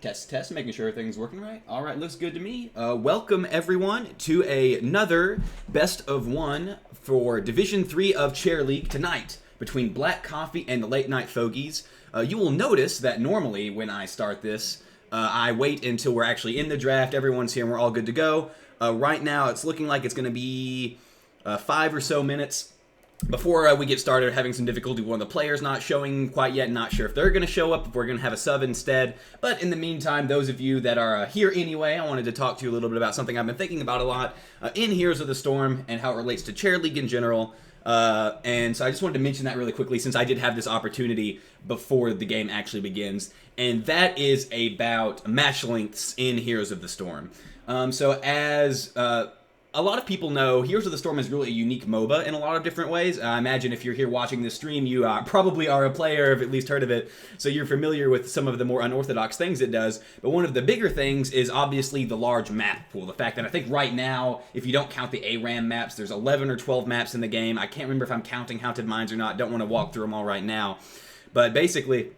Test, test, making sure everything's working right. All right, looks good to me. Welcome everyone to another best of one for Division 3 of Chair League tonight between Black Coffee and the Late Night Fogeys. You will notice that normally when I start this, I wait until we're actually in the draft. Everyone's here and we're all good to go. Right now, it's looking like it's going to be 5 or so minutes before we get started. Having some difficulty with one of the players not showing quite yet, not sure if they're going to show up, if we're going to have a sub instead. But in the meantime, those of you that are here anyway, I wanted to talk to you a little bit about something I've been thinking about a lot in Heroes of the Storm and how it relates to Chair League in general. And so I just wanted to mention that really quickly since I did have this opportunity before the game actually begins. And that is about match lengths in Heroes of the Storm. So as a lot of people know, Heroes of the Storm is really a unique MOBA in a lot of different ways. I imagine if you're here watching this stream, you probably are a player, have at least heard of it, so you're familiar with some of the more unorthodox things it does. But one of the bigger things is obviously the large map pool. The fact that I think right now, if you don't count the ARAM maps, there's 11 or 12 maps in the game. I can't remember if I'm counting Haunted Mines or not. Don't want to walk through them all right now. But basically,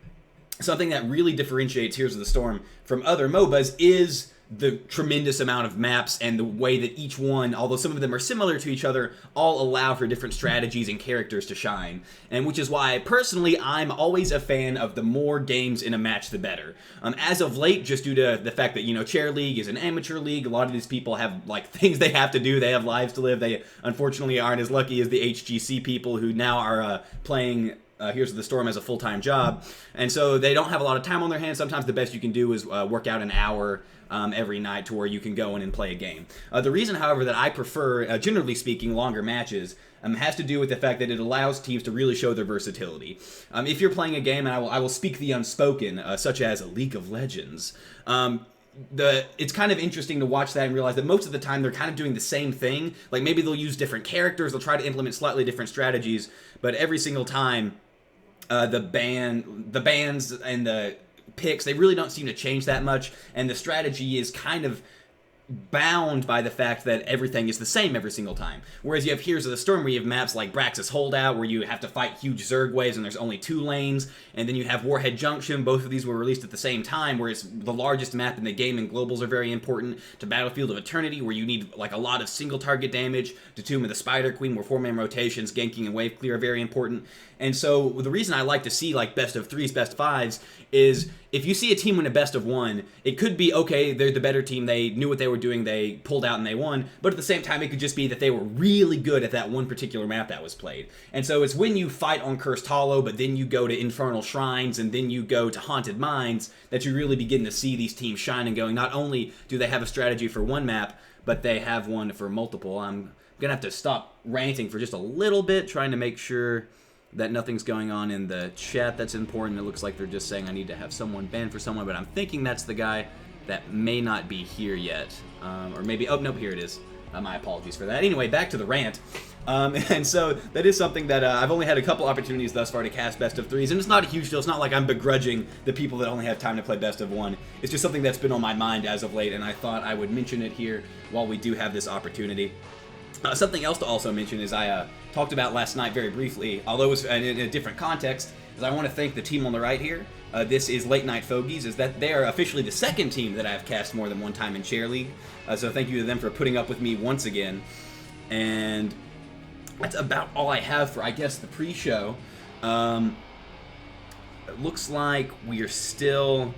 something that really differentiates Heroes of the Storm from other MOBAs is the tremendous amount of maps and the way that each one, although some of them are similar to each other, all allow for different strategies and characters to shine. And which is why, personally, I'm always a fan of the more games in a match, the better. As of late, just due to the fact that, you know, Chair League is an amateur league, a lot of these people have, like, things they have to do, they have lives to live, they unfortunately aren't as lucky as the HGC people who now are playing Heroes of the Storm as a full-time job, and so they don't have a lot of time on their hands. Sometimes the best you can do is work out an hour every night to where you can go in and play a game. The reason, however, that I prefer, generally speaking, longer matches has to do with the fact that it allows teams to really show their versatility. If you're playing a game, and I will speak the unspoken, such as League of Legends, it's kind of interesting to watch that and realize that most of the time they're kind of doing the same thing. Like maybe they'll use different characters, they'll try to implement slightly different strategies, but every single time the bands and the picks, they really don't seem to change that much, and the strategy is kind of bound by the fact that everything is the same every single time. Whereas you have Heroes of the Storm where you have maps like Braxis Holdout where you have to fight huge Zerg waves and there's only 2 lanes, and then you have Warhead Junction. Both of these were released at the same time, where it's the largest map in the game, and globals are very important, to Battlefield of Eternity where you need like a lot of single target damage, to Tomb of the Spider Queen where 4-man rotations, ganking, and wave clear are very important. And so the reason I like to see like best of 3s, best of 5s is if you see a team win a best of 1, it could be, okay, they're the better team, they knew what they were doing, they pulled out and they won, but at the same time it could just be that they were really good at that one particular map that was played. And so it's when you fight on Cursed Hollow, but then you go to Infernal Shrines, and then you go to Haunted Mines, that you really begin to see these teams shine and going, not only do they have a strategy for one map, but they have one for multiple. I'm gonna have to stop ranting for just a little bit, trying to make sure that nothing's going on in the chat that's important. It looks like they're just saying I need to have someone banned for someone, but I'm thinking that's the guy that may not be here yet. Or maybe, oh, nope, here it is. My apologies for that. Anyway, back to the rant. And so that is something that I've only had a couple opportunities thus far to cast best of 3s, and it's not a huge deal. It's not like I'm begrudging the people that only have time to play best of 1. It's just something that's been on my mind as of late, and I thought I would mention it here while we do have this opportunity. Something else to also mention is I talked about last night very briefly, although it was in a different context, is I want to thank the team on the right here. This is Late Night Fogeys, is that they are officially the second team that I've cast more than one time in Chair League. So thank you to them for putting up with me once again. And that's about all I have for, I guess, the pre-show. It looks like we are still...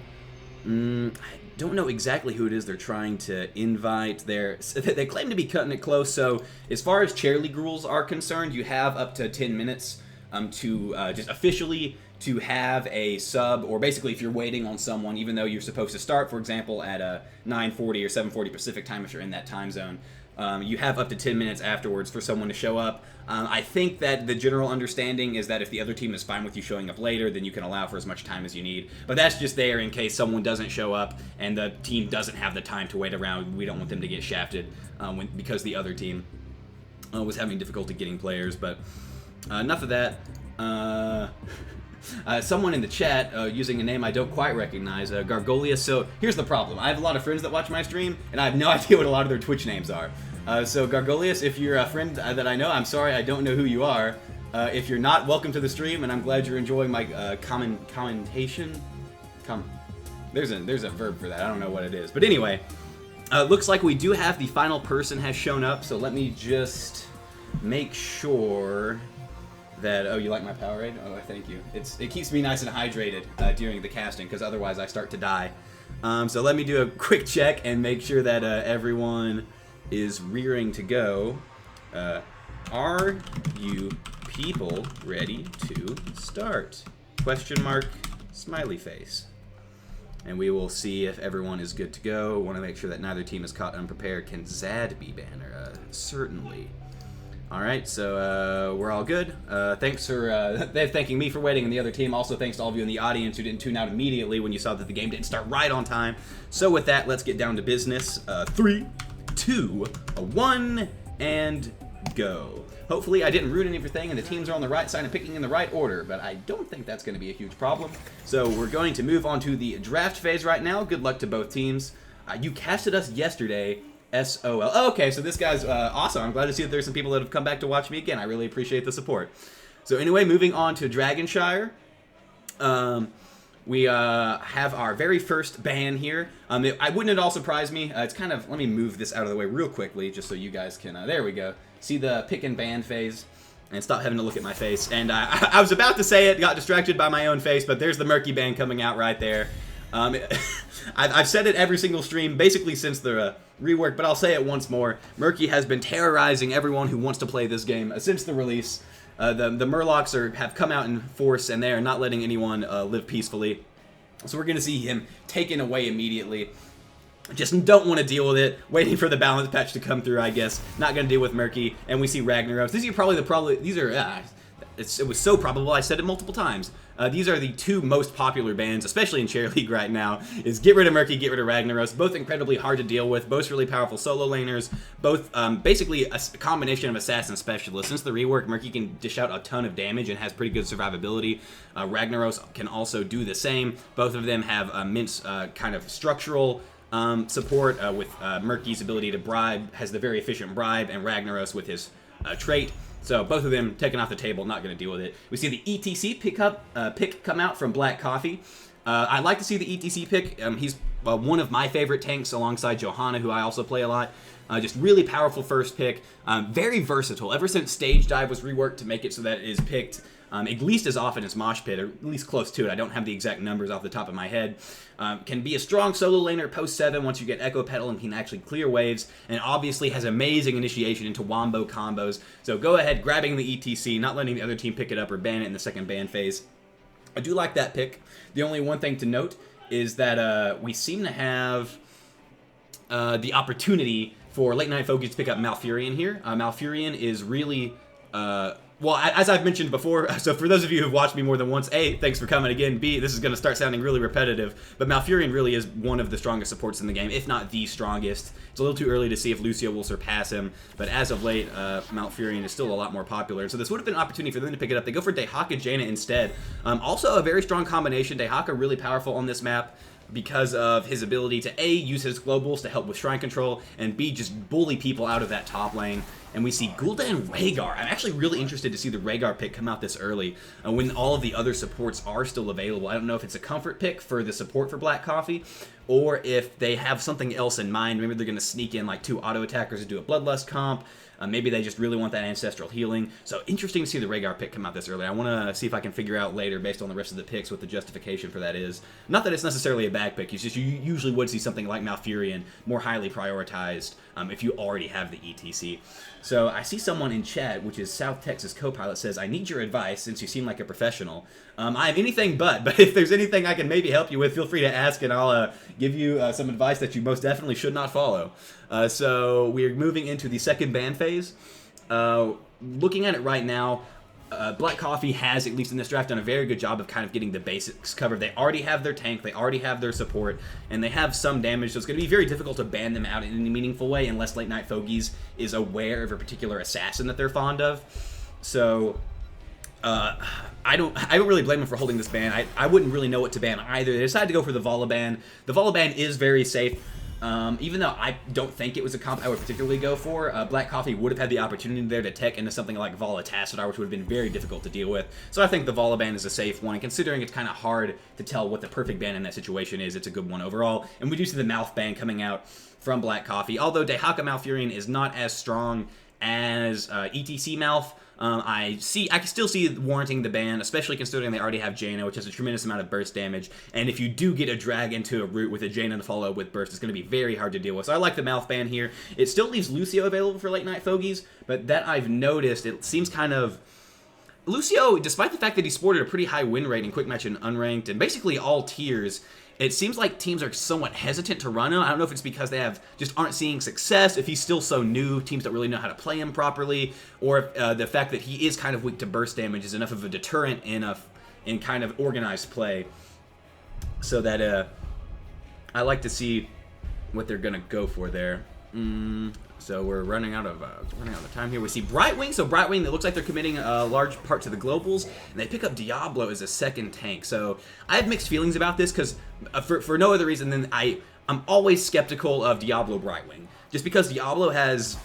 I don't know exactly who it is they're trying to invite. They claim to be cutting it close, so as far as Chair League rules are concerned, you have up to 10 minutes to just officially to have a sub, or basically if you're waiting on someone, even though you're supposed to start, for example, at 9:40 or 7:40 Pacific time if you're in that time zone. You have up to 10 minutes afterwards for someone to show up. I think that the general understanding is that if the other team is fine with you showing up later, then you can allow for as much time as you need. But that's just there in case someone doesn't show up and the team doesn't have the time to wait around. We don't want them to get shafted because the other team was having difficulty getting players. But enough of that. Someone in the chat using a name I don't quite recognize, Gargolia. So here's the problem. I have a lot of friends that watch my stream, and I have no idea what a lot of their Twitch names are. So Gargolius, if you're a friend that I know, I'm sorry, I don't know who you are. If you're not, welcome to the stream, and I'm glad you're enjoying my commentation. There's a verb for that. I don't know what it is. But anyway, looks like we do have the final person has shown up. So let me just make sure that... Oh, you like my Powerade? Oh, thank you. It keeps me nice and hydrated during the casting, because otherwise I start to die. So let me do a quick check and make sure that everyone is rearing to go. Are you people ready to start? Question mark, smiley face. And we will see if everyone is good to go. Want to make sure that neither team is caught unprepared. Can Zad be banner? Certainly. All right, so we're all good. Thanks for thanking me for waiting, and the other team. Also, thanks to all of you in the audience who didn't tune out immediately when you saw that the game didn't start right on time. So with that, let's get down to business. 3, 2, 1, and go. Hopefully I didn't ruin anything and the teams are on the right side and picking in the right order, but I don't think that's going to be a huge problem. So we're going to move on to the draft phase right now. Good luck to both teams. You casted us yesterday, SOL. Oh, okay, so this guy's awesome. I'm glad to see that there's some people that have come back to watch me again. I really appreciate the support. So anyway, moving on to Dragonshire. We have our very first ban here. I wouldn't at all surprise me. It's kind of... Let me move this out of the way real quickly just so you guys can... there we go. See the pick and ban phase, and stop having to look at my face. And I was about to say it, got distracted by my own face, but there's the Murky ban coming out right there. I've said it every single stream, basically since the rework, but I'll say it once more. Murky has been terrorizing everyone who wants to play this game since the release. The Murlocs have come out in force, and they are not letting anyone live peacefully. So we're going to see him taken away immediately. Just don't want to deal with it. Waiting for the balance patch to come through, I guess. Not going to deal with Murky. And we see Ragnaros. These are probably these are... it was so probable, I said it multiple times. These are the two most popular bans, especially in Chair League right now, is get rid of Murky, get rid of Ragnaros. Both incredibly hard to deal with, both really powerful solo laners, both basically a combination of assassin specialists. Since the rework, Murky can dish out a ton of damage and has pretty good survivability. Ragnaros can also do the same. Both of them have immense kind of structural support with Murky's ability to bribe, has the very efficient bribe, and Ragnaros with his trait. So both of them taken off the table, not going to deal with it. We see the ETC pick come out from Black Coffee. I like to see the ETC pick. He's one of my favorite tanks alongside Johanna, who I also play a lot. Just really powerful first pick. Very versatile. Ever since Stage Dive was reworked to make it so that it is picked at least as often as Mosh Pit, or at least close to it. I don't have the exact numbers off the top of my head. Can be a strong solo laner post 7 once you get Echo Petal and can actually clear waves, and obviously has amazing initiation into wombo combos. So go ahead, grabbing the ETC, not letting the other team pick it up or ban it in the second ban phase. I do like that pick. The only one thing to note is that we seem to have the opportunity for Late Night Fogeys to pick up Malfurion here. Malfurion is really... well, as I've mentioned before, so for those of you who've watched me more than once, A, thanks for coming again, B, this is going to start sounding really repetitive, but Malfurion really is one of the strongest supports in the game, if not the strongest. It's a little too early to see if Lucio will surpass him, but as of late, Malfurion is still a lot more popular, so this would have been an opportunity for them to pick it up. They go for Dehaka Jaina instead. Also a very strong combination. Dehaka really powerful on this map because of his ability to A, use his globals to help with shrine control, and B, just bully people out of that top lane. And we see Gul'dan and Rhaegar. I'm actually really interested to see the Rhaegar pick come out this early when all of the other supports are still available. I don't know if it's a comfort pick for the support for Black Coffee, or if they have something else in mind. Maybe they're going to sneak in like 2 auto attackers to do a Bloodlust comp. Maybe they just really want that ancestral healing. So interesting to see the Rhaegar pick come out this early. I want to see if I can figure out later, based on the rest of the picks, what the justification for that is. Not that it's necessarily a bad pick. It's just you usually would see something like Malfurion more highly prioritized if you already have the ETC. So I see someone in chat, which is South Texas Copilot, says, I need your advice since you seem like a professional. I'm anything but if there's anything I can maybe help you with, feel free to ask, and I'll give you some advice that you most definitely should not follow. So we're moving into the second ban phase. Looking at it right now, Black Coffee has, at least in this draft, done a very good job of kind of getting the basics covered. They already have their tank, they already have their support, and they have some damage, so it's going to be very difficult to ban them out in any meaningful way unless Late Night Fogeys is aware of a particular assassin that they're fond of. So I don't really blame them for holding this ban. I wouldn't really know what to ban either. They decided to go for the Vala ban. The Vala ban is very safe. Even though I don't think it was a comp I would particularly go for, Black Coffee would have had the opportunity there to tech into something like Volatassadar, which would have been very difficult to deal with. So I think the Vola ban is a safe one, and considering it's kind of hard to tell what the perfect ban in that situation is, it's a good one overall. And we do see the Mouth ban coming out from Black Coffee, although Dehaka Malfurion is not as strong as ETC Mouth. I can still see it warranting the ban, especially considering they already have Jaina, which has a tremendous amount of burst damage. And if you do get a drag into a route with a Jaina to follow up with burst, it's going to be very hard to deal with. So I like the Mouth ban here. It still leaves Lucio available for late night Fogeys, but that I've noticed, it seems kind of... Lucio, despite the fact that he sported a pretty high win rate in Quick Match and Unranked, and basically all tiers, it seems like teams are somewhat hesitant to run him. I don't know if it's because they just aren't seeing success, if he's still so new, teams don't really know how to play him properly, or if the fact that he is kind of weak to burst damage is enough of a deterrent in kind of organized play. So that I like to see what they're gonna go for there. So we're running out of time here. We see Brightwing. So Brightwing, it looks like they're committing a large part to the globals, and they pick up Diablo as a second tank. So I have mixed feelings about this because for no other reason than I'm always skeptical of Diablo Brightwing, just because Diablo has,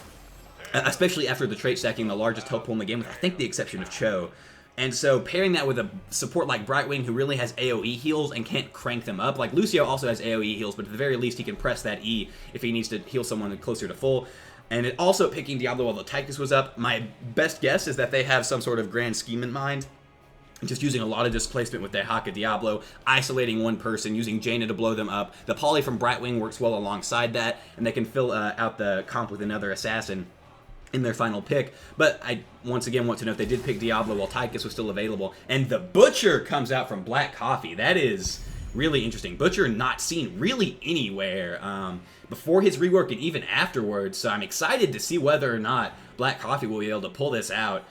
especially after the trait stacking, the largest health pool in the game, with I think the exception of Cho. And so pairing that with a support like Brightwing, who really has AoE heals and can't crank them up. Like Lucio also has AoE heals, but at the very least he can press that E if he needs to heal someone closer to full. And it also picking Diablo while the Tychus was up. My best guess is that they have some sort of grand scheme in mind. Just using a lot of displacement with their Haka Diablo, isolating one person, using Jaina to blow them up. The poly from Brightwing works well alongside that, and they can fill out the comp with another assassin in their final pick. But I once again want to note they did pick Diablo while Tychus was still available. And the Butcher comes out from Black Coffee. That is really interesting. Butcher not seen really anywhere before his rework and even afterwards. So I'm excited to see whether or not Black Coffee will be able to pull this out.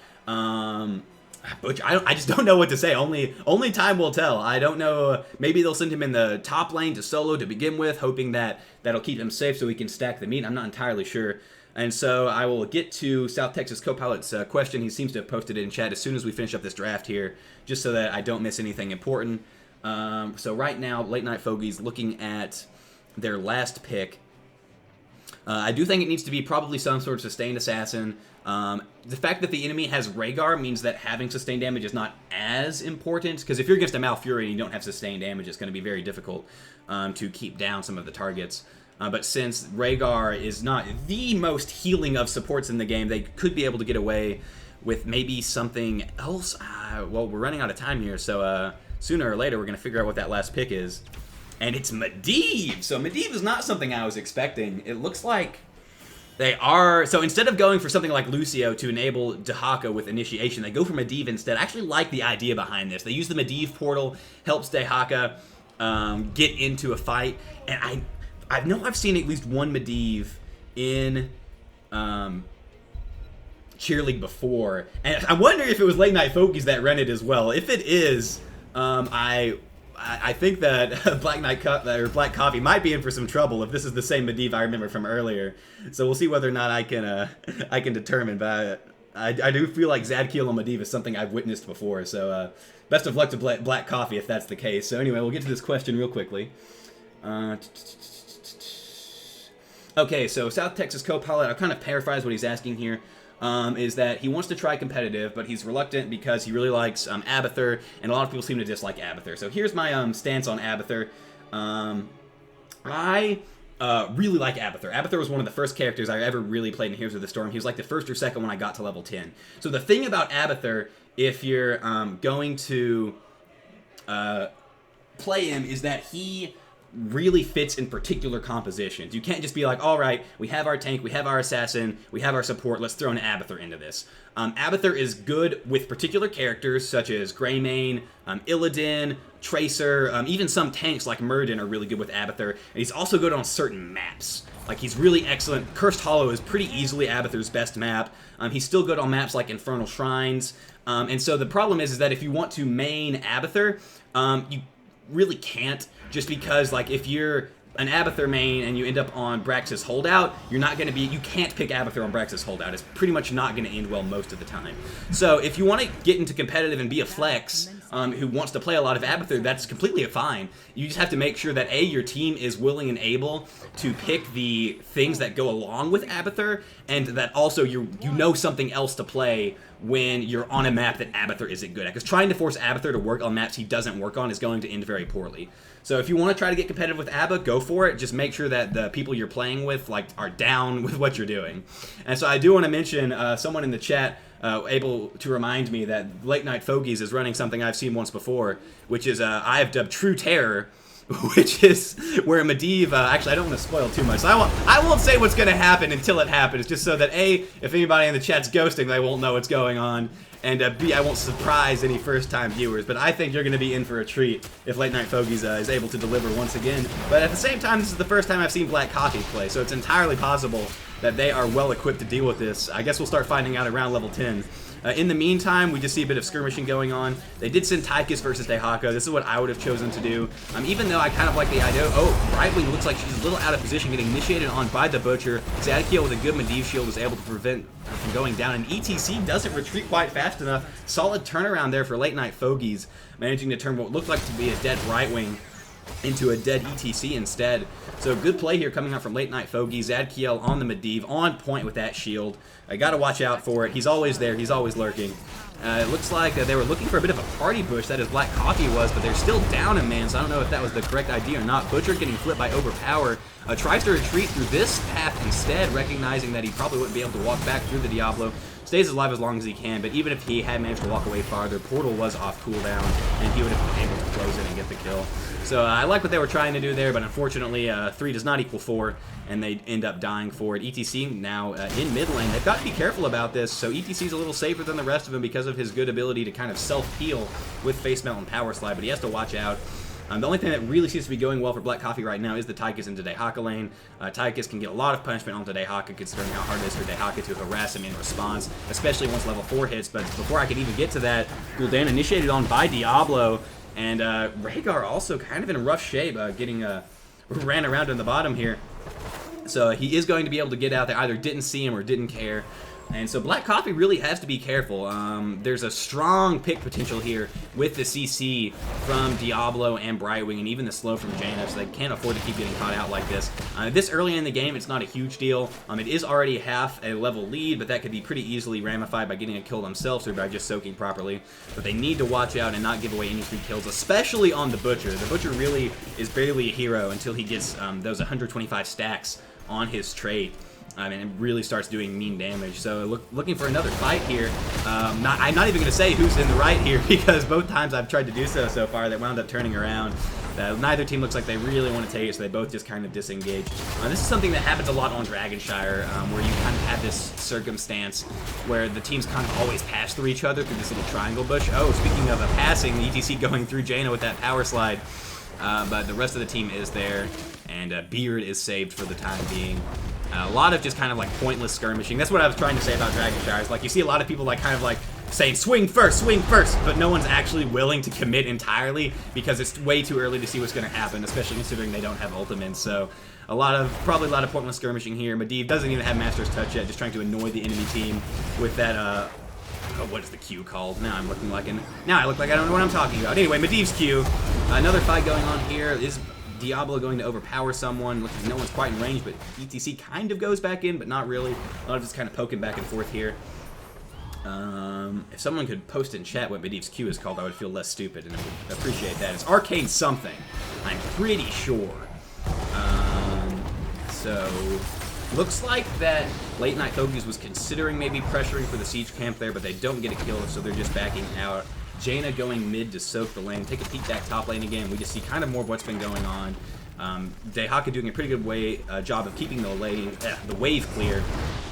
Butcher, I just don't know what to say. Only time will tell. I don't know. Maybe they'll send him in the top lane to solo to begin with, hoping that that'll keep him safe so he can stack the meat. I'm not entirely sure. And so I will get to South Texas Co-Pilot's question. He seems to have posted it in chat as soon as we finish up this draft here, just so that I don't miss anything important. So right now, Late Night Fogeys looking at their last pick. I do think it needs to be probably some sort of sustained assassin. The fact that the enemy has Rhaegar means that having sustained damage is not as important, because if you're against a Malfurion and you don't have sustained damage, it's going to be very difficult to keep down some of the targets. But since Rhaegar is not the most healing of supports in the game, they could be able to get away with maybe something else. Well, we're running out of time here, so sooner or later we're going to figure out what that last pick is. And it's Medivh! So Medivh is not something I was expecting. It looks like they are... So instead of going for something like Lucio to enable Dehaka with initiation, they go for Medivh instead. I actually like the idea behind this. They use the Medivh portal, helps Dehaka get into a fight. And I know I've seen at least one Medivh in Cheer League before. And I wonder if it was Late Night Fogeys that ran it as well. If it is, I think that Black Coffee might be in for some trouble if this is the same Medivh I remember from earlier. So we'll see whether or not I can determine. But I do feel like Zadkiel on Medivh is something I've witnessed before. So best of luck to Black Coffee if that's the case. So anyway, we'll get to this question real quickly. Okay, so South Texas Co-Pilot, I'll kind of paraphrase what he's asking here. Is that he wants to try competitive, but he's reluctant because he really likes Abathur, and a lot of people seem to dislike Abathur. So here's my stance on Abathur. I really like Abathur. Abathur was one of the first characters I ever really played in Heroes of the Storm. He was like the first or second when I got to level 10. So the thing about Abathur, if you're going to play him, is that he really fits in particular compositions. You can't just be like, all right, we have our tank, we have our assassin, we have our support, let's throw an Abathur into this. Abathur is good with particular characters such as Greymane, Illidan, Tracer, even some tanks like Murden are really good with Abathur, and he's also good on certain maps. Like, he's really excellent. Cursed Hollow is pretty easily Abathur's best map. He's still good on maps like Infernal Shrines. And so the problem is that if you want to main Abathur, you really can't, just because, like, if you're an Abathur main and you end up on Brax's Holdout, you can't pick Abathur on Brax's Holdout. It's pretty much not going to end well most of the time. So if you want to get into competitive and be a flex, who wants to play a lot of Abathur, that's completely fine. You just have to make sure that A, your team is willing and able to pick the things that go along with Abathur, and that also you know something else to play when you're on a map that Abathur isn't good at. Because trying to force Abathur to work on maps he doesn't work on is going to end very poorly. So if you want to try to get competitive with Abba, go for it. Just make sure that the people you're playing with are down with what you're doing. And so I do want to mention someone in the chat able to remind me that Late Night Fogeys is running something I've seen once before, which is I have dubbed True Terror, which is where Medivh, actually I don't want to spoil too much, so I won't say what's going to happen until it happens, just so that A, if anybody in the chat's ghosting, they won't know what's going on, and B, I won't surprise any first-time viewers, but I think you're going to be in for a treat if Late Night Fogeys is able to deliver once again. But at the same time, this is the first time I've seen Black Coffee play, so it's entirely possible that they are well equipped to deal with this. I guess we'll start finding out around level 10. In the meantime, we just see a bit of skirmishing going on. They did send Tychus versus Dehaka. This is what I would have chosen to do. Even though I kind of like the idea. Oh, Brightwing looks like she's a little out of position, getting initiated on by the Butcher. Zadkiel with a good Medivh shield is able to prevent her from going down. And ETC doesn't retreat quite fast enough. Solid turnaround there for Late Night Fogeys, managing to turn what looked like to be a dead Brightwing into a dead ETC instead. So good play here coming out from Late Night Fogeys. Zadkiel on the Medivh, on point with that shield. I gotta watch out for it. He's always there. He's always lurking. It looks like they were looking for a bit of a party bush, that is Black Coffee was, but they're still down a man, so I don't know if that was the correct idea or not. Butcher getting flipped by Overpower. Tries to retreat through this path instead, recognizing that he probably wouldn't be able to walk back through the Diablo. Stays alive as long as he can, but even if he had managed to walk away farther, Portal was off cooldown, and he would have been able to close it and get the kill. So I like what they were trying to do there, but unfortunately 3 does not equal 4, and they end up dying for it. ETC now in mid lane. They've got to be careful about this, so ETC's a little safer than the rest of them because of his good ability to kind of self-heal with Face Melt and Power Slide, but he has to watch out. The only thing that really seems to be going well for Black Coffee right now is the Tychus into Dehaka lane. Tychus can get a lot of punishment onto Dehaka, considering how hard it is for Dehaka to harass him in response, especially once level 4 hits. But before I could even get to that, Gul'dan initiated on by Diablo, and Rhaegar also kind of in rough shape, getting ran around in the bottom here. So he is going to be able to get out there, either didn't see him or didn't care. And so Black Coffee really has to be careful. There's a strong pick potential here with the CC from Diablo and Brightwing, and even the slow from Jaina, so they can't afford to keep getting caught out like this. This early in the game, it's not a huge deal. It is already half a level lead, but that could be pretty easily ramified by getting a kill themselves or by just soaking properly. But they need to watch out and not give away any free kills, especially on the Butcher. The Butcher really is barely a hero until he gets those 125 stacks on his trait. It really starts doing mean damage. So looking for another fight here. I'm not even going to say who's in the right here, because both times I've tried to do so far, they wound up turning around. Neither team looks like they really want to take it, so they both just kind of disengage. This is something that happens a lot on Dragonshire, where you kind of have this circumstance where the teams kind of always pass through each other through this little triangle bush. Oh, speaking of a passing, the ETC going through Jaina with that power slide. But the rest of the team is there, and Beard is saved for the time being. A lot of just kind of like pointless skirmishing. That's what I was trying to say about Dragonshire. Is like you see a lot of people kind of saying swing first, but no one's actually willing to commit entirely because it's way too early to see what's going to happen, especially considering they don't have ultimates. So probably a lot of pointless skirmishing here. Medivh doesn't even have Master's Touch yet, just trying to annoy the enemy team with that. Oh, what is the Q called? Now I look like I don't know what I'm talking about. Anyway, Medivh's Q. Another fight going on here. Is Diablo going to overpower someone? Looks like no one's quite in range, but ETC kind of goes back in, but not really. A lot of just kind of poking back and forth here. If someone could post in chat what Medivh's Q is called, I would feel less stupid, and I would appreciate that. It's Arcane something, I'm pretty sure. So looks like that Late Night Fogeys was considering maybe pressuring for the siege camp there, but they don't get a kill, so they're just backing out. Jaina going mid to soak the lane. Take a peek back top lane again. We just see kind of more of what's been going on. Dehaka doing a pretty good job of keeping the wave clear,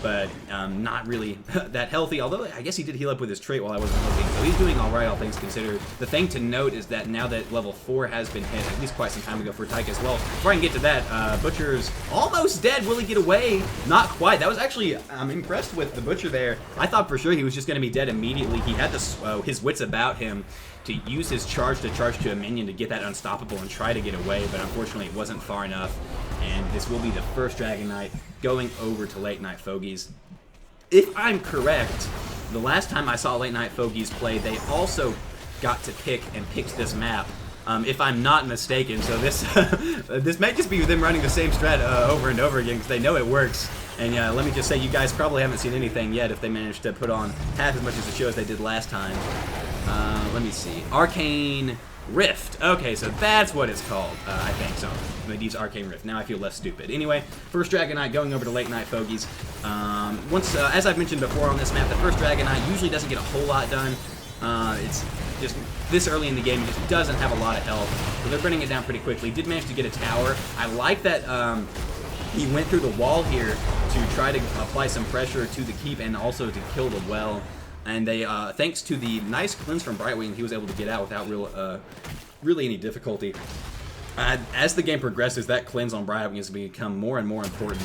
but not really that healthy, although I guess he did heal up with his trait while I wasn't looking, so he's doing alright, all things considered. The thing to note is that now that level 4 has been hit, at least quite some time ago for Tyke as well. Before I can get to that, Butcher's almost dead. Will he get away? Not quite. That was actually, I'm impressed with the Butcher there. I thought for sure he was just going to be dead immediately. He had his wits about him to use his charge to a minion to get that unstoppable and try to get away, but unfortunately it wasn't far enough, and this will be the first Dragon Knight going over to Late Night Fogeys. If I'm correct, the last time I saw Late Night Fogeys play, they also got to pick and picked this map, if I'm not mistaken. So this this might just be them running the same strat over and over again because they know it works. And let me just say, you guys probably haven't seen anything yet if they managed to put on half as much as the show as they did last time. Let me see. Arcane Rift. Okay, so that's what it's called, I think. So, Medivh's Arcane Rift. Now I feel less stupid. Anyway, first Dragon Knight going over to Late Night Fogeys. As I've mentioned before on this map, the first Dragon Knight usually doesn't get a whole lot done. It's just this early in the game, it just doesn't have a lot of health. So they're bringing it down pretty quickly. Did manage to get a tower. I like that he went through the wall here to try to apply some pressure to the keep and also to kill the well. And they, thanks to the nice cleanse from Brightwing, he was able to get out without really any difficulty. As the game progresses, that cleanse on Brightwing is going to become more and more important,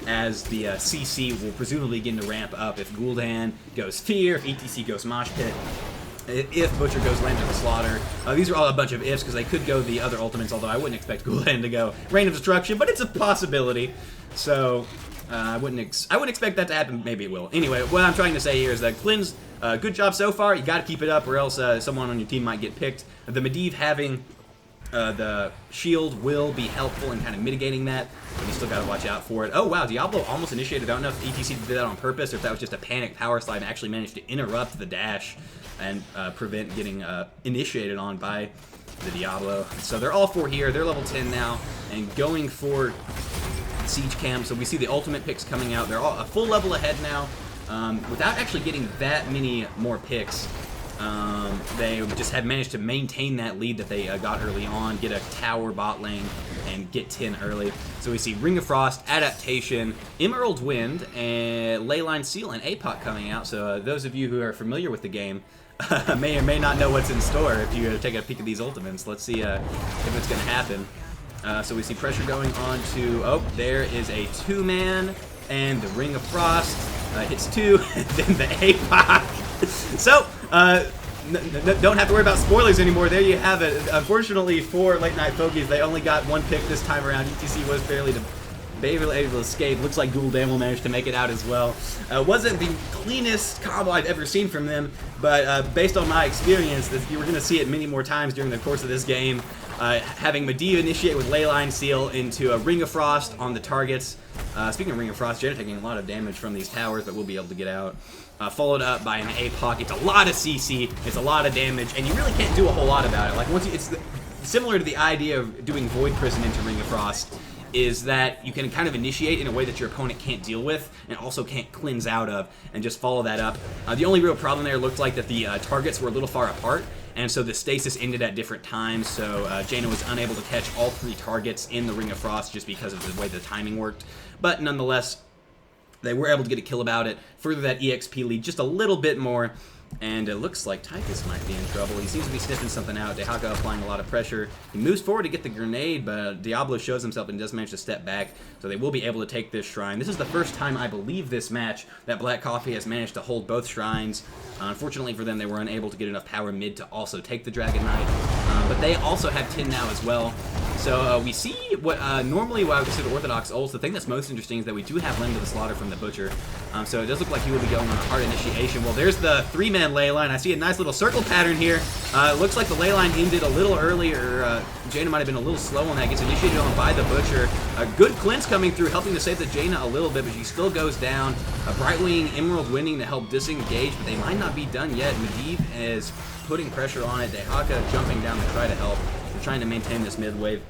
as the CC will presumably begin to ramp up if Gul'dan goes Fear, if ETC goes Mosh Pit, if Butcher goes Land of the Slaughter. These are all a bunch of ifs, because they could go the other ultimates, although I wouldn't expect Gul'dan to go Reign of Destruction, but it's a possibility. So I wouldn't expect that to happen. Maybe it will. Anyway, what I'm trying to say here is that Cleanse, good job so far. You got to keep it up, or else someone on your team might get picked. The Medivh having the shield will be helpful in kind of mitigating that, but you still got to watch out for it. Oh wow, Diablo almost initiated. I don't know if ETC did that on purpose or if that was just a panic power slide and actually managed to interrupt the dash and prevent getting initiated on by the Diablo. So they're all four here. They're level 10 now and going for Siege Cam. So we see the ultimate picks coming out. They're all a full level ahead now without actually getting that many more picks. They just have managed to maintain that lead that they got early on, get a tower bot lane, and get 10 early. So we see Ring of Frost, Adaptation, Emerald Wind, and Leyline Seal, and APOC coming out. So those of you who are familiar with the game may or may not know what's in store if you take a peek at these ultimates. Let's see if it's going to happen. So we see pressure going on to, oh, there is a 2-man, and the Ring of Frost hits 2, and then the APOC. So, don't have to worry about spoilers anymore. There you have it. Unfortunately for Late Night Fogeys, they only got one pick this time around. ETC was barely able to escape. Looks like Gul'dan will manage to make it out as well. Wasn't the cleanest combo I've ever seen from them, but based on my experience, you were going to see it many more times during the course of this game. Having Medivh initiate with Leyline Seal into a Ring of Frost on the targets. Speaking of Ring of Frost, Jaina taking a lot of damage from these towers, but we'll be able to get out. Followed up by an APOC. It's a lot of CC, it's a lot of damage, and you really can't do a whole lot about it. Like it's similar to the idea of doing Void Prison into Ring of Frost, is that you can kind of initiate in a way that your opponent can't deal with and also can't cleanse out of, and just follow that up. The only real problem there looked like that the targets were a little far apart, and so the stasis ended at different times, so Jaina was unable to catch all 3 targets in the Ring of Frost just because of the way the timing worked. But nonetheless, they were able to get a kill about it, further that EXP lead just a little bit more, and it looks like Tychus might be in trouble. He seems to be sniffing something out. Dehaka applying a lot of pressure. He moves forward to get the grenade, but Diablo shows himself and does manage to step back, so they will be able to take this shrine. This is the first time, I believe, this match that Black Coffee has managed to hold both shrines. Unfortunately for them, they were unable to get enough power mid to also take the Dragon Knight, but they also have 10 now as well. So we see what normally what I would consider orthodox ults. The thing that's most interesting is that we do have Land of the Slaughter from the Butcher. So it does look like he will be going on a hard initiation. Well, there's the 3-man ley line. I see a nice little circle pattern here. It looks like the ley line ended a little earlier. Jaina might have been a little slow on that. Gets initiated on by the Butcher. A good cleanse coming through, helping to save the Jaina a little bit, but she still goes down. Brightwing, Emerald winning to help disengage, but they might not be done yet. Medivh is putting pressure on it. Dehaka jumping down to try to help. They're trying to maintain this mid wave.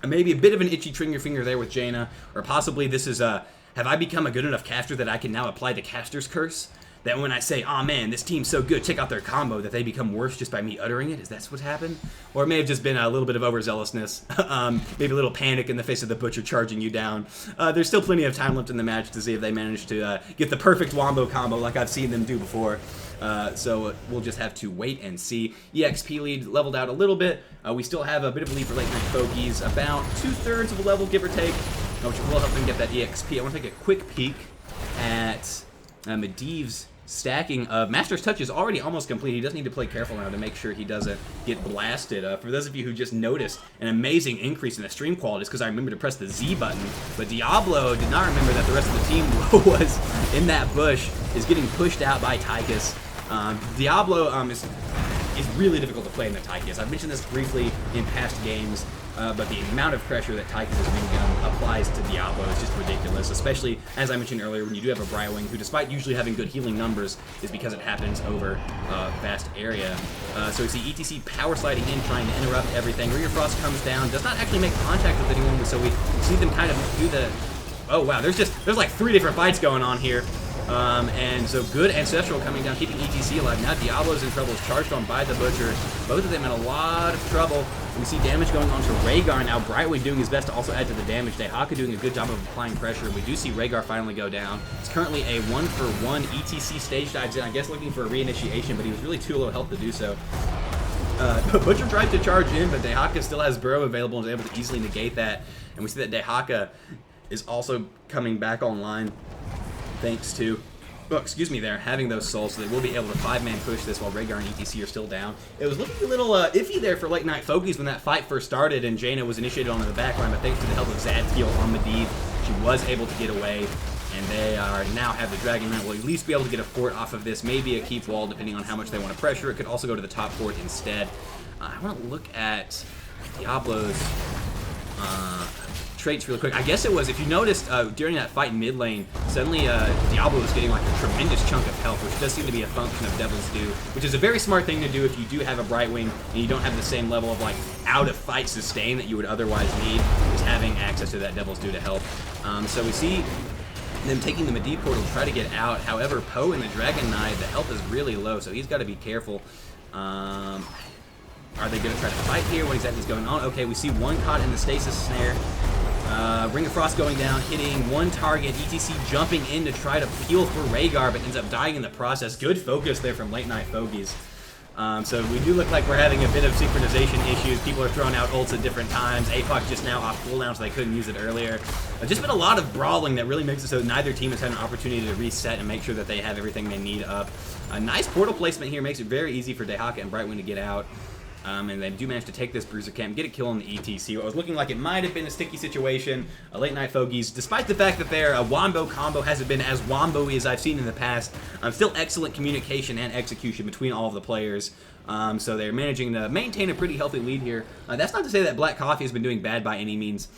Maybe a bit of an itchy trigger finger there with Jaina, or possibly this is have I become a good enough caster that I can now apply the caster's curse? That when I say, oh man, this team's so good, check out their combo, that they become worse just by me uttering it? Is that what's happened? Or it may have just been a little bit of overzealousness. Maybe a little panic in the face of the Butcher charging you down. There's still plenty of time left in the match to see if they manage to get the perfect wombo combo like I've seen them do before. So we'll just have to wait and see. EXP lead leveled out a little bit. We still have a bit of a lead for Late Night Fogeys, about 2/3 of a level, give or take, which will help them get that EXP. I want to take a quick peek at Medivh's stacking of Master's Touch is already almost complete. He does need to play careful now to make sure he doesn't get blasted. For those of you who just noticed an amazing increase in the stream quality, it's because I remember to press the Z button, but Diablo did not remember that the rest of the team was in that bush, is getting pushed out by Tychus. Diablo is is really difficult to play in the Tychus. I've mentioned this briefly in past games, but the amount of pressure that Tychus' minigun applies to Diablo is just ridiculous, especially, as I mentioned earlier, when you do have a Brightwing who, despite usually having good healing numbers, is because it happens over a vast area. So we see ETC power sliding in, trying to interrupt everything. Ring of Frost comes down, does not actually make contact with anyone, so we see them kind of do the... Oh wow, there's like 3 different fights going on here. And so Good Ancestral coming down, keeping ETC alive. Now Diablo's in trouble, is charged on by the Butcher. Both of them in a lot of trouble. We see damage going on to Rhaegar now. Brightwing doing his best to also add to the damage. Dehaka doing a good job of applying pressure. We do see Rhaegar finally go down. It's currently a 1-for-1 ETC stage dives in, I guess looking for a reinitiation, but he was really too low health to do so. Butcher tried to charge in, but Dehaka still has Burrow available and is able to easily negate that. And we see that Dehaka is also coming back online thanks to, having those souls, so they will be able to 5-man push this while Rhaegar and ETC are still down. It was looking a little iffy there for Late Night Fogeys when that fight first started and Jaina was initiated onto the backline, but thanks to the help of Zadkiel on Medivh, she was able to get away, and they are now have the Dragon Knight. Will at least be able to get a fort off of this, maybe a keep wall depending on how much they want to pressure. It could also go to the top fort instead. I want to look at Diablo's traits real quick. I guess it was, if you noticed during that fight in mid lane, suddenly Diablo was getting like a tremendous chunk of health, which does seem to be a function of Devil's Due, which is a very smart thing to do if you do have a Brightwing and you don't have the same level of like out of fight sustain that you would otherwise need, is having access to that Devil's Due to help. So we see them taking the Medivh portal to try to get out. However, Poe and the Dragon Knight, the health is really low, so he's got to be careful. Are they going to try to fight here? What exactly is going on? Okay, we see one caught in the stasis snare. Ring of Frost going down, hitting one target. ETC jumping in to try to peel for Rhaegar, but ends up dying in the process. Good focus there from Late Night Fogeys. So we do look like we're having a bit of synchronization issues. People are throwing out ults at different times. APOC just now off cooldown, so they couldn't use it earlier. Just been a lot of brawling that really makes it so neither team has had an opportunity to reset and make sure that they have everything they need up. A nice portal placement here makes it very easy for Dehaka and Brightwing to get out. And they do manage to take this Bruiser Camp, get a kill on the ETC. What was looking like it might have been a sticky situation. Late Night Fogeys, despite the fact that their Wombo combo hasn't been as wombo-y as I've seen in the past, still excellent communication and execution between all of the players. So they're managing to maintain a pretty healthy lead here. That's not to say that Black Coffee has been doing bad by any means,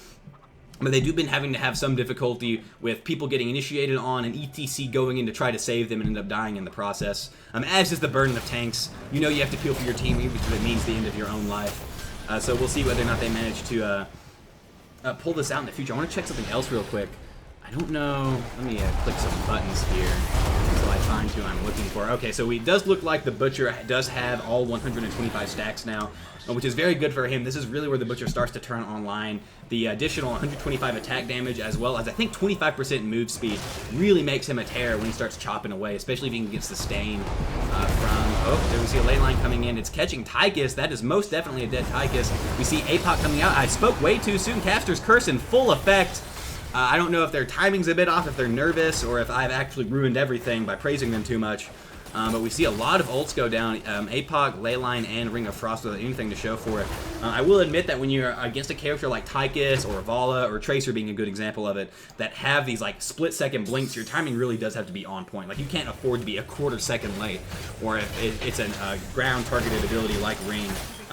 but they do been having to have some difficulty with people getting initiated on and ETC going in to try to save them and end up dying in the process. As is the burden of tanks. You know you have to peel for your team even if it means the end of your own life. So we'll see whether or not they manage to pull this out in the future. I want to check something else real quick. I don't know. Let me click some buttons here until I find who I'm looking for. Okay, so it does look like the Butcher does have all 125 stacks now, which is very good for him. This is really where the Butcher starts to turn online. The additional 125 attack damage, as well as I think 25% move speed, really makes him a terror when he starts chopping away, especially if he can get sustained from... Oh, there we see a ley line coming in. It's catching Tychus. That is most definitely a dead Tychus. We see APOC coming out. I spoke way too soon. Caster's Curse in full effect. I don't know if their timing's a bit off, if they're nervous, or if I've actually ruined everything by praising them too much. But we see a lot of ults go down. APOC, Leyline, and Ring of Frost without anything to show for it. I will admit that when you're against a character like Tychus or Vala or Tracer being a good example of it, that have these like split-second blinks, your timing really does have to be on point. Like you can't afford to be a quarter-second late. Or if it's a ground-targeted ability like Ring,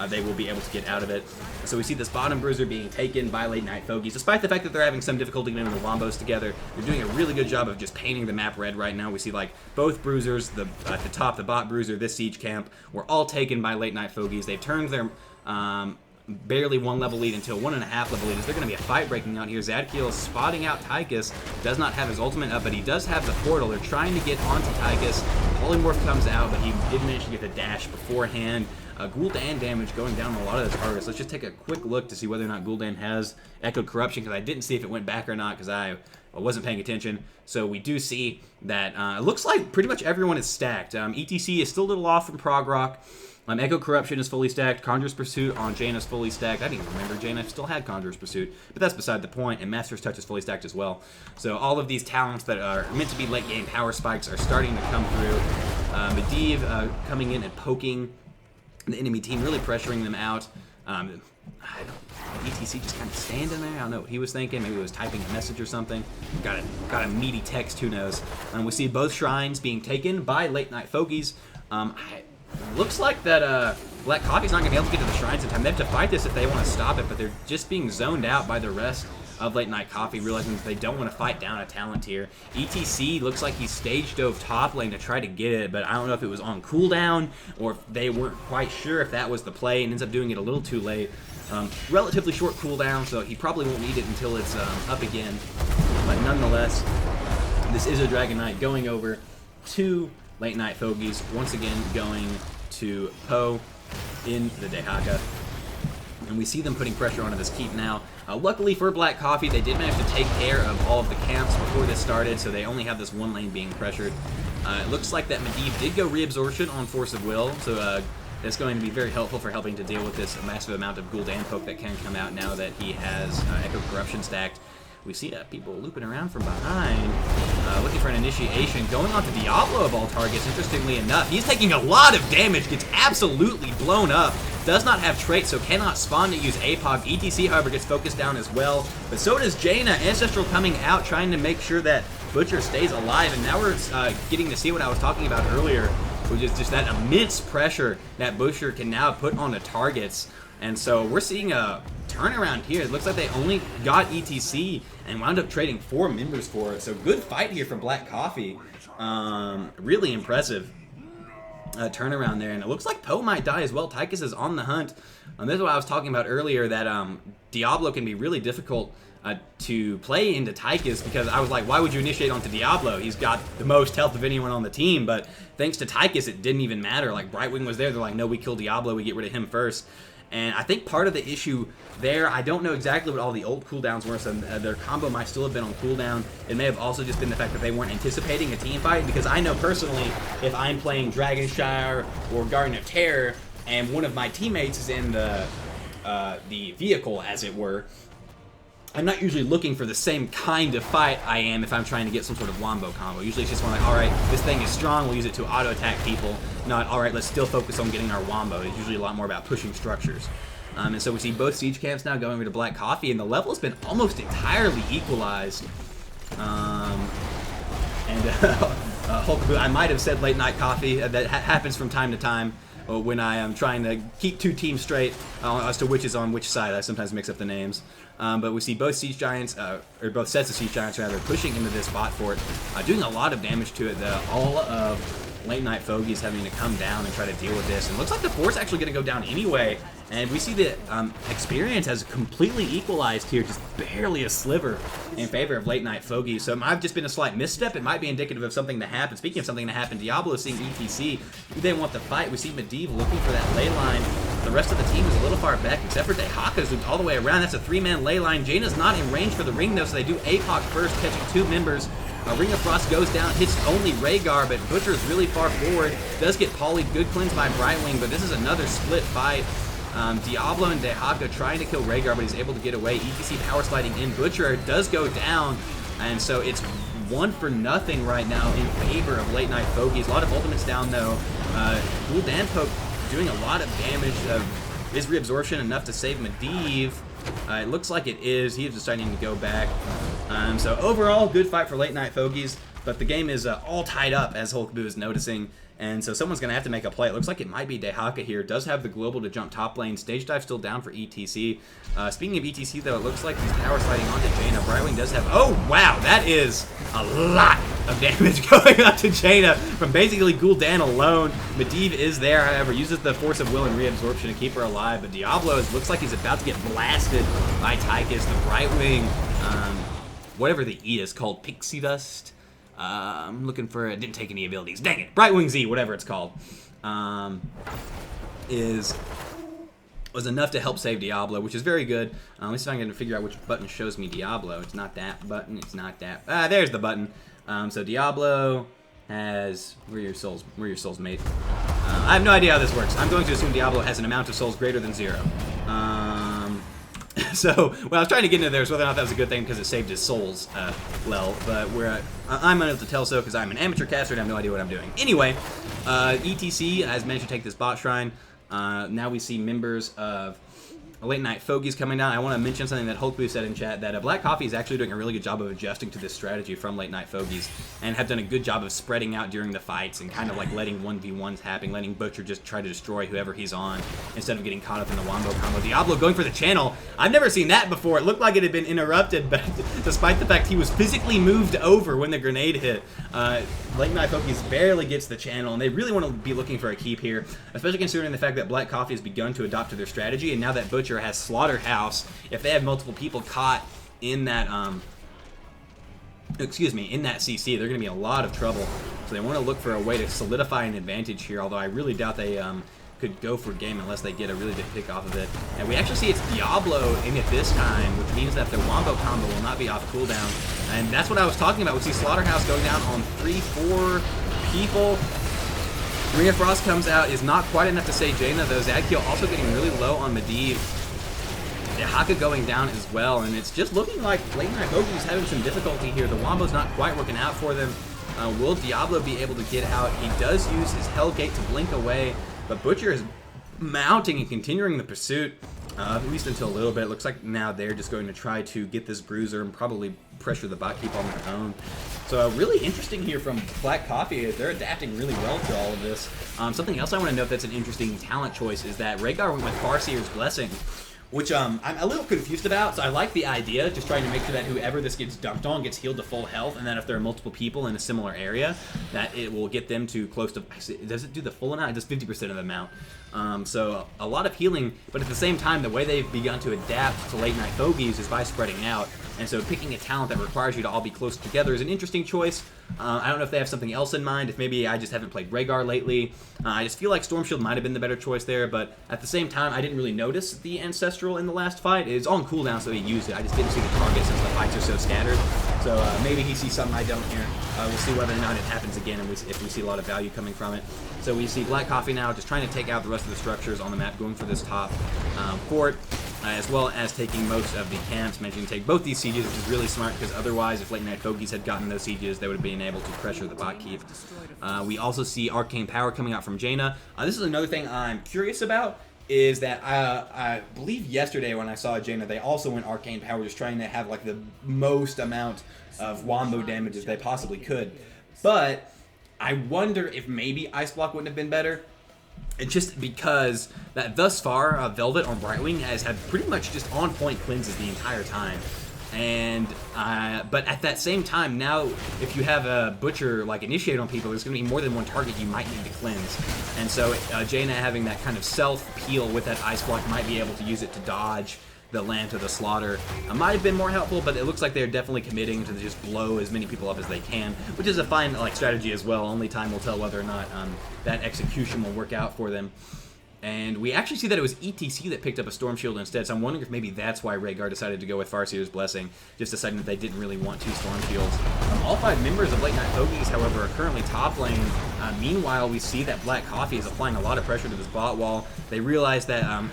they will be able to get out of it. So we see this bottom bruiser being taken by Late Night Fogeys. Despite the fact that they're having some difficulty getting the wombos together, they're doing a really good job of just painting the map red right now. We see like both bruisers, at the top, the bot bruiser, this siege camp, were all taken by Late Night Fogeys. They've turned their barely 1 level lead into a 1.5 level lead. Is there going to be a fight breaking out here? Zadkiel is spotting out Tychus, does not have his ultimate up, but he does have the portal. They're trying to get onto Tychus. Polymorph comes out, but he did manage to get the dash beforehand. Gul'dan damage going down on a lot of the targets. Let's just take a quick look to see whether or not Gul'dan has Echoed Corruption, because I didn't see if it went back or not, because I wasn't paying attention. So we do see that it looks like pretty much everyone is stacked. ETC is still a little off from Prog Rock. Echoed Corruption is fully stacked. Conjurer's Pursuit on Jaina is fully stacked. I didn't even remember Jaina still had Conjurer's Pursuit, but that's beside the point, and Master's Touch is fully stacked as well. So all of these talents that are meant to be late game power spikes are starting to come through. Medivh coming in and poking the enemy team, really pressuring them out. ETC just kind of standing there. I don't know what he was thinking. Maybe he was typing a message or something. Got a meaty text, who knows. We see both shrines being taken by Late Night Fogeys. looks like that Black Coffee's not going to be able to get to the shrines in time. They have to fight this if they want to stop it, but they're just being zoned out by the rest of Late Night Coffee, realizing that they don't want to fight down a talent tier. ETC looks like he stage dove top lane to try to get it, but I don't know if it was on cooldown or if they weren't quite sure if that was the play, and ends up doing it a little too late. Relatively short cooldown, so he probably won't need it until it's up again. But nonetheless, this is a Dragon Knight going over to Late Night Fogeys, once again going to Poe in the Dehaka. And we see them putting pressure onto this keep now. Luckily for Black Coffee, they did manage to take care of all of the camps before this started, so they only have this one lane being pressured. It looks like that Medivh did go reabsorption on Force of Will, so that's going to be very helpful for helping to deal with this massive amount of Gul'dan poke that can come out now that he has Echo Corruption stacked. We see people looping around from behind, looking for an initiation, going on to Diablo of all targets, interestingly enough. He's taking a lot of damage, gets absolutely blown up, does not have traits, so cannot spawn to use APOC. ETC, however, gets focused down as well, but so does Jaina. Ancestral coming out, trying to make sure that Butcher stays alive, and now we're getting to see what I was talking about earlier, which is just that immense pressure that Butcher can now put on the targets. And so we're seeing a turnaround here. It looks like they only got ETC and wound up trading 4 members for it. So good fight here from Black Coffee. Really impressive turnaround there. And it looks like Poe might die as well. Tychus is on the hunt. This is what I was talking about earlier, that Diablo can be really difficult to play into Tychus, because I was like, why would you initiate onto Diablo? He's got the most health of anyone on the team, but thanks to Tychus, it didn't even matter. Like, Brightwing was there. They're like, no, we kill Diablo. We get rid of him first. And I think part of the issue there, I don't know exactly what all the old cooldowns were, so their combo might still have been on cooldown. It may have also just been the fact that they weren't anticipating a team fight, because I know personally, if I'm playing Dragonshire or Garden of Terror, and one of my teammates is in the vehicle, as it were, I'm not usually looking for the same kind of fight I am if I'm trying to get some sort of wombo combo. Usually it's just one like, alright, this thing is strong, we'll use it to auto-attack people. Not, alright, let's still focus on getting our wombo. It's usually a lot more about pushing structures. And so we see both siege camps now going over to Black Coffee, and the level has been almost entirely equalized. I might have said Late Night Coffee. That happens from time to time when I am trying to keep 2 teams straight as to which is on which side. I sometimes mix up the names. But we see both siege giants, or both sets of siege giants rather, pushing into this bot fort, doing a lot of damage to it. All of Late Night Fogeys having to come down and try to deal with this. And it looks like the fort's actually going to go down anyway. And we see the experience has completely equalized here, just barely a sliver in favor of Late Night Fogeys. So it might have just been a slight misstep. It might be indicative of something to happen. Speaking of something to happen, Diablo is seeing ETC. They want the fight. We see Medivh looking for that ley line. The rest of the team is a little far back, except for Dehaka's looped all the way around. That's a 3-man ley line. Jaina's not in range for the ring, though, so they do APOC first, catching 2 members. Ring of Frost goes down, hits only Rhaegar, but Butcher is really far forward. Does get polyed, good cleanse by Brightwing, but this is another split fight. Diablo and Dehaka trying to kill Rhaegar, but he's able to get away. ETC power sliding in. Butcher does go down, and so it's 1-0 right now in favor of Late Night Fogeys. A lot of ultimates down, though. Gul'dan poke doing a lot of damage. Is reabsorption enough to save Medivh? It looks like it is. He is deciding to go back. So overall, good fight for Late Night Fogeys, but the game is all tied up, as Hulkboo is noticing. And so someone's going to have to make a play. It looks like it might be Dehaka here. Does have the global to jump top lane. Stage dive still down for ETC. Speaking of ETC, though, it looks like he's power sliding onto Jaina. Brightwing does have... Oh, wow! That is a lot of damage going on to Jaina from basically Gul'dan alone. Medivh is there, however, uses the Force of Will and reabsorption to keep her alive. But Diablo looks like he's about to get blasted by Tychus. The Brightwing, whatever the E is called, Pixie Dust. I'm looking for it. Didn't take any abilities. Dang it. Brightwing Z, whatever it's called, was enough to help save Diablo, which is very good. At least I'm going to figure out which button shows me Diablo. It's not that button. It's not that. There's the button. So Diablo has... Where are your souls? Where are your souls, mate? I have no idea how this works. I'm going to assume Diablo has an amount of souls greater than 0. So, what I was trying to get into there is whether or not that was a good thing because it saved his souls, but I'm unable to tell so because I'm an amateur caster and I have no idea what I'm doing. Anyway, ETC has managed to take this bot shrine. Now we see members of Late Night Fogeys coming down. I want to mention something that Hoku said in chat, that Black Coffee is actually doing a really good job of adjusting to this strategy from Late Night Fogeys, and have done a good job of spreading out during the fights and kind of like letting 1v1s happen, letting Butcher just try to destroy whoever he's on instead of getting caught up in the wombo combo. Diablo going for the channel. I've never seen that before. It looked like it had been interrupted, but despite the fact he was physically moved over when the grenade hit, Late Night Fogeys barely gets the channel, and they really want to be looking for a keep here, especially considering the fact that Black Coffee has begun to adopt to their strategy, and now that Butcher has Slaughterhouse, if they have multiple people caught in that, in that CC, they're going to be in a lot of trouble. So they want to look for a way to solidify an advantage here, although I really doubt they could go for game unless they get a really good pick off of it. And we actually see it's Diablo in it this time, which means that the wombo combo will not be off cooldown. And that's what I was talking about. We see Slaughterhouse going down on 3-4 people. Ring of Frost comes out, is not quite enough to save Jaina, though. Zadkiel also getting really low on Medivh. Haka going down as well, and it's just looking like Late Night Fogeys having some difficulty here. The wombo's not quite working out for them. Will Diablo be able to get out? He does use his Hellgate to blink away, but Butcher is mounting and continuing the pursuit, at least until a little bit. It looks like now they're just going to try to get this bruiser and probably pressure the bot keep on their own. So really interesting here from Black Coffee. They're adapting really well to all of this. Something else I want to note that's an interesting talent choice is that Rhaegar went with Farseer's Blessing, which I'm a little confused about. So I like the idea, just trying to make sure that whoever this gets dumped on gets healed to full health, and then if there are multiple people in a similar area, that it will get them to close to, does it do the full amount? It does 50% of the amount. So a lot of healing, but at the same time, the way they've begun to adapt to Late Night Fogeys is by spreading out. And so picking a talent that requires you to all be close together is an interesting choice. I don't know if they have something else in mind, if maybe I just haven't played Rhaegar lately. I just feel like Storm Shield might have been the better choice there, but at the same time, I didn't really notice the Ancestral in the last fight. It's on cooldown, so he used it. I just didn't see the target since the fights are so scattered. So maybe he sees something I don't here. We'll see whether or not it happens again, and if we see a lot of value coming from it. So we see Black Coffee now just trying to take out the rest of the structures on the map, going for this top fort, as well as taking most of the camps. Mentioning take both these sieges, which is really smart, because otherwise, if Late Night Fogeys had gotten those sieges, they would have been able to pressure the bot keep. We also see Arcane Power coming out from Jaina. This is another thing I'm curious about, is that I believe yesterday when I saw Jaina, they also went Arcane Power, just trying to have like the most amount of wombo damage as they possibly could. But I wonder if maybe Ice Block wouldn't have been better. It's just because that thus far, Velvet on Brightwing has had pretty much just on-point cleanses the entire time. And but at that same time, now if you have a Butcher like initiate on people, there's going to be more than one target you might need to cleanse. And so Jaina having that kind of self-peel with that Ice Block might be able to use it to dodge the Lamb to the Slaughter. Might have been more helpful, but it looks like they're definitely committing to just blow as many people up as they can, which is a fine strategy as well. Only time will tell whether or not that execution will work out for them. And we actually see that it was ETC that picked up a Storm Shield instead, so I'm wondering if maybe that's why Rhaegar decided to go with Farseer's Blessing, just deciding that they didn't really want 2 Storm Shields. All 5 members of Late Night Fogeys, however, are currently top lane. Meanwhile, we see that Black Coffee is applying a lot of pressure to this bot wall. They realize that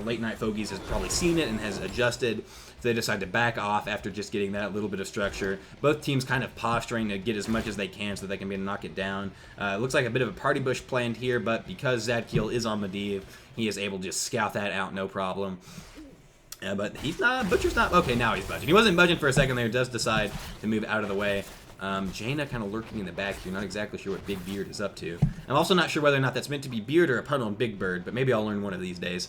Late Night Fogeys has probably seen it and has adjusted. So they decide to back off after just getting that little bit of structure. Both teams kind of posturing to get as much as they can so they can be able to knock it down. It looks like a bit of a party bush planned here, but because Zadkiel is on Medivh, he is able to just scout that out no problem. But he's not, Butcher's not, okay, now he's budging. He wasn't budging for a second there, does decide to move out of the way. Jaina kind of lurking in the back here, not exactly sure what Big Beard is up to. I'm also not sure whether or not that's meant to be Beard or a pun on Big Bird, but maybe I'll learn one of these days.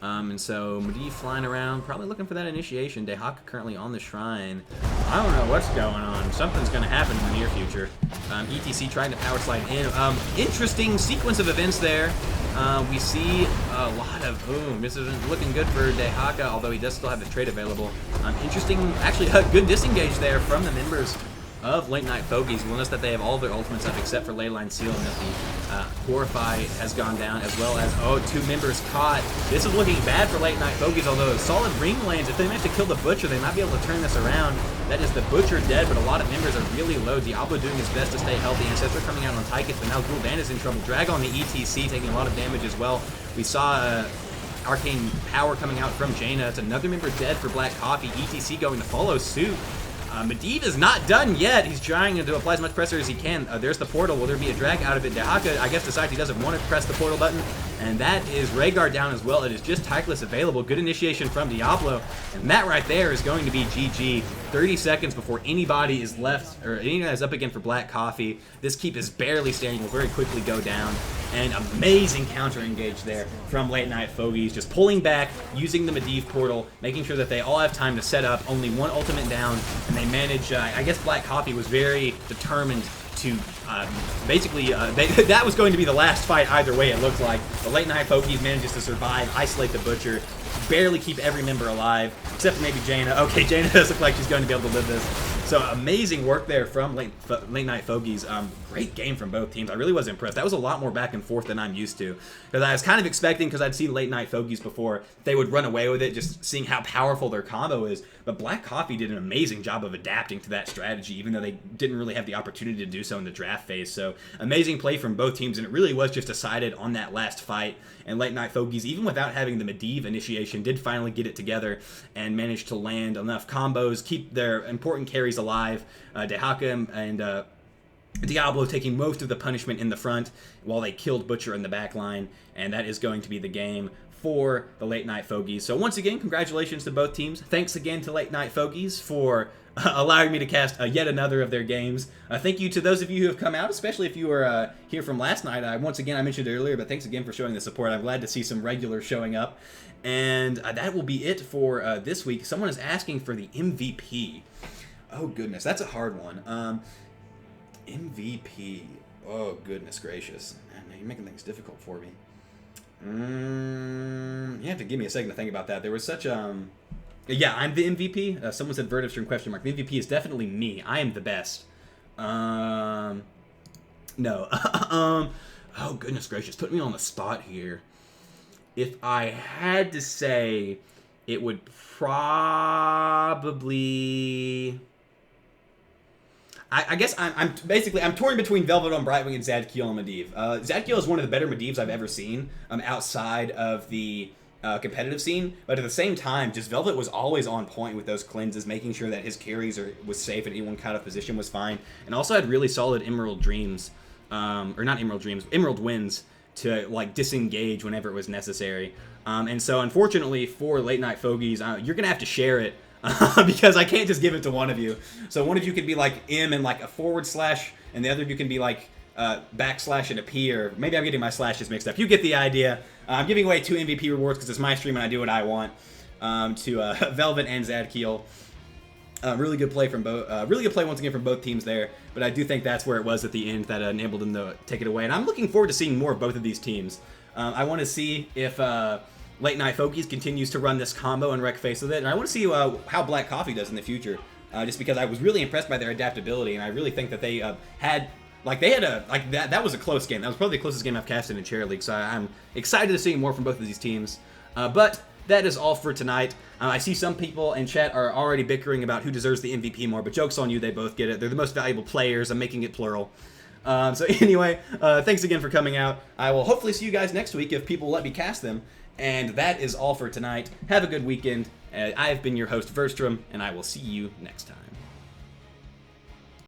And so Medivh flying around, probably looking for that initiation. Dehaka currently on the shrine. I don't know what's going on. Something's going to happen in the near future. ETC trying to power slide in. Interesting sequence of events there. We see a lot of, this isn't looking good for Dehaka, although he does still have the trade available. Interesting, actually a good disengage there from the members of Late Night Fogeys. You'll notice that they have all their ultimates up except for Leyline Seal, and that the Horrify has gone down, as well as, 2 members caught. This is looking bad for Late Night Fogeys, although solid ring lanes. If they manage to kill the Butcher, they might be able to turn this around. That is the Butcher dead, but a lot of members are really low. Diablo doing his best to stay healthy. Ancestor coming out on Tychus, but now Gul'dan is in trouble. Drag on the ETC, taking a lot of damage as well. We saw Arcane Power coming out from Jaina. It's another member dead for Black Coffee. ETC going to follow suit. Medivh is not done yet. He's trying to apply as much pressure as he can. There's the portal. Will there be a drag out of it? Dehaka, I guess, decides he doesn't want to press the portal button. And that is Rhaegar down as well. It is just Tychless available. Good initiation from Diablo. And that right there is going to be GG. 30 seconds before anybody is left, or anyone is up again for Black Coffee. This keep is barely standing, will very quickly go down. And amazing counter engage there from Late Night Fogeys. Just pulling back, using the Medivh portal, making sure that they all have time to set up. Only one ultimate down, and they manage, I guess Black Coffee was very determined to basically, that was going to be the last fight either way, it looks like. The Late Night Fogeys manages to survive, isolate the Butcher, barely keep every member alive, except for maybe Jaina. Okay, Jaina does look like she's going to be able to live this. So amazing work there from Late Night Fogeys. Great game from both teams. I really was impressed. That was a lot more back and forth than I'm used to. Because I was kind of expecting, because I'd seen Late Night Fogeys before, they would run away with it, just seeing how powerful their combo is. But Black Coffee did an amazing job of adapting to that strategy, even though they didn't really have the opportunity to do so in the draft phase. So amazing play from both teams, and it really was just decided on that last fight. And Late Night Fogeys, even without having the Medivh initiation, did finally get it together and managed to land enough combos, keep their important carries alive. Dehaka and Diablo taking most of the punishment in the front while they killed Butcher in the back line, and that is going to be the game for the Late Night Fogeys. So once again, congratulations to both teams. Thanks again to Late Night Fogeys for allowing me to cast yet another of their games. Thank you to those of you who have come out, especially if you were here from last night. Once again, I mentioned it earlier, but thanks again for showing the support. I'm glad to see some regulars showing up. And that will be it for this week. Someone is asking for the MVP. Oh, goodness. That's a hard one. MVP. Oh, goodness gracious. Man, you're making things difficult for me. You have to give me a second to think about that. There was such yeah, I'm the MVP. Someone said Verdestrom question mark. The MVP is definitely me. I am the best. No. Oh, goodness gracious. Put me on the spot here. If I had to say, it would probably... I guess I'm torn between Velvet Brightwing and Zadkiel and Medivh. Zadkiel is one of the better Medivhs I've ever seen outside of the competitive scene, but at the same time, just Velvet was always on point with those cleanses, making sure that his carries was safe and anyone caught of position was fine, and also had really solid Emerald Dreams, or not Emerald Dreams, Emerald Winds to like disengage whenever it was necessary. And so unfortunately for Late Night Fogeys, you're gonna have to share it. Because I can't just give it to one of you. So one of you could be like M and like a forward slash, and the other of you can be like backslash and a P, or maybe I'm getting my slashes mixed up. You get the idea. I'm giving away 2 MVP rewards because it's my stream and I do what I want to Velvet and Zadkiel. Really good play from both. Really good play once again from both teams there. But I do think that's where it was at the end that enabled them to take it away. And I'm looking forward to seeing more of both of these teams. I want to see if Late Night Fogeys continues to run this combo and wreck face with it, and I want to see how Black Coffee does in the future. Just because I was really impressed by their adaptability, and I really think that they had that was a close game. That was probably the closest game I've casted in Chair League. So I'm excited to see more from both of these teams. But that is all for tonight. I see some people in chat are already bickering about who deserves the MVP more, but joke's on you, they both get it. They're the most valuable players. I'm making it plural. So anyway, thanks again for coming out. I will hopefully see you guys next week if people let me cast them. And that is all for tonight. Have a good weekend. I have been your host, Verdestrom, and I will see you next time.